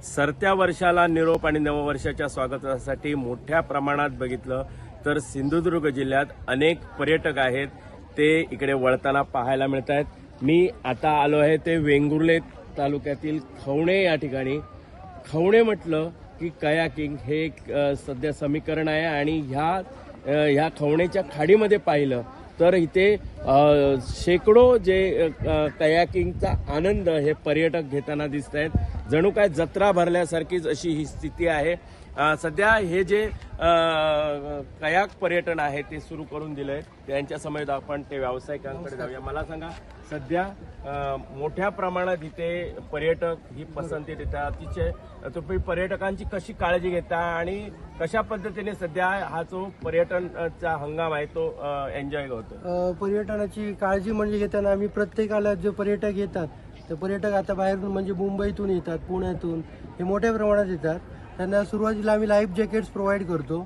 सरत्या वर्षाला निरोप आणि नववर्षाच्या स्वागतासाठी मोठ्या प्रमाणात बघितलं तर सिंधुदुर्ग जिल्ह्यात अनेक पर्यटक आहेत ते इकडे वळताना पाहायला मिळत आहेत. मी आता आलो आहे ते वेंगुर्ले तालुक्यातील खवणे या ठिकाणी. खवणे म्हटलं की कयाकिंग हे एक सध्या समीकरण आहे आणि ह्या खवणेच्या खाडीमध्ये पाहिलं तर इथे शेकडो जे कयाकिंगचा आनंद हे पर्यटक घेताना दिसत आहेत. जणू काय जत्रा भरल्यासारखीच अशी ही स्थिती आहे. सध्या हे जे कयाक पर्यटन आहे ते सुरू करून दिलंय. त्यांच्या समोर आपण ते व्यावसायिकांकडे जाऊया. मला सांगा, सध्या मोठ्या प्रमाणात इथे पर्यटक ही पसंती देतात. तिचे तुम्ही पर्यटकांची कशी काळजी घेता आणि कशा पद्धतीने सध्या हा जो पर्यटनचा हंगाम आहे तो एन्जॉय होतो? पर्यटनाची काळजी म्हणजे घेताना आम्ही प्रत्येकाला जे पर्यटक येतात ते पर्यटक आता बाहेरून म्हणजे मुंबईतून येतात, पुण्यातून हे मोठ्या प्रमाणात येतात. त्यांना सुरुवातीला आम्ही लाईफ जॅकेट्स प्रोव्हाइड करतो.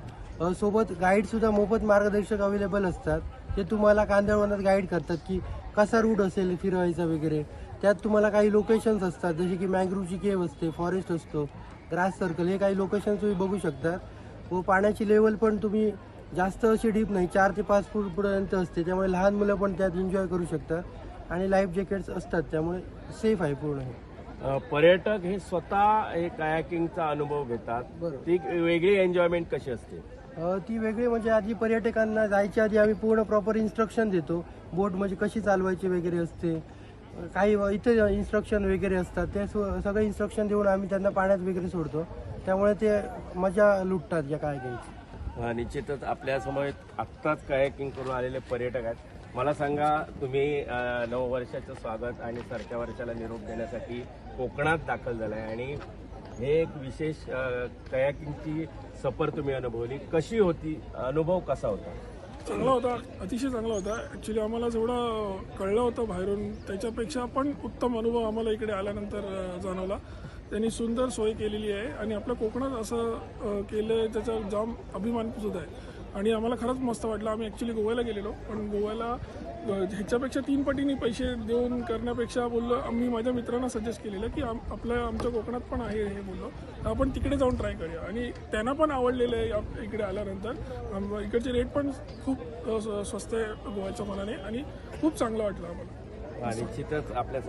सोबत गाईड सुद्धा मोफत मार्गदर्शक अवेलेबल असतात. ते तुम्हाला कांदळवनात गाईड करतात की कसा रूट असेल फिरवायचा वगैरे. त्यात तुम्हाला काही लोकेशन्स असतात जसे की मँग्रोव्हची केव्ह असते, फॉरेस्ट असतो, ग्रास सर्कल, हे काही लोकेशन्स तुम्ही बघू शकता. व पाण्याची लेवल पण तुम्ही जास्त अशी डीप नाही, 4 ते 5 फूट पर्यंत असते. त्यामुळे लहान मुलं पण त्यात एन्जॉय करू शकतात आणि लाईफ जॅकेट्स असतात त्यामुळे सेफ आहे पूर्ण. पर्यटक हे स्वतः हे कायाकिंगचा अनुभव घेतात. ती वेगळी एन्जॉयमेंट कशी असते? ती वेगळी म्हणजे आधी पर्यटकांना जायच्या आधी आम्ही पूर्ण प्रॉपर इन्स्ट्रक्शन देतो. बोट म्हणजे कशी चालवायची वगैरे असते, काही इथे इन्स्ट्रक्शन वगैरे असतात. ते सगळे इन्स्ट्रक्शन देऊन आम्ही त्यांना पाण्यात वगैरे सोडतो. त्यामुळे ते मजा लुटतात या कायाकिंगची. निश्चितच आपल्यासमोर आत्ताच कायाकिंग करून आलेले पर्यटक आहेत. मला सांगा, तुम्ही नववर्षाचं स्वागत आणि सरत्या वर्षाला निरोप देण्यासाठी कोकणात दाखल झालाय आणि हे एक विशेष कयाकिंगची सफर तुम्ही अनुभवली. कशी होती? अनुभव कसा होता? चांगला होता, अतिशय चांगला होता. ॲक्च्युली आम्हाला जेवढं कळलं होतं बाहेरून त्याच्यापेक्षा पण उत्तम अनुभव आम्हाला इकडे आल्यानंतर जाणवला. त्यांनी सुंदर सोय केलेली आहे आणि आपल्या कोकणात असं केलं आहे त्याचा जाम अभिमान सुद्धा आहे आणि आम्हाला खरंच मस्त वाटलं. आम्ही ॲक्च्युली गोव्याला गेलेलो, पण गोव्याला ह्याच्यापेक्षा 3 पटीने पैसे देऊन करण्यापेक्षा बोललो, आम्ही माझ्या मित्रांना सजेस्ट केलेलं की आमच्या कोकणात पण आहे हे, बोललो आपण तिकडे जाऊन ट्राय करूया आणि त्यांना पण आवडलेलं आहे. इकडे आल्यानंतर इकडचे रेट पण खूप स्वस्त आहे गोव्याच्या मनाने आणि खूप चांगलं वाटलं आम्हाला. निश्चितच आपल्या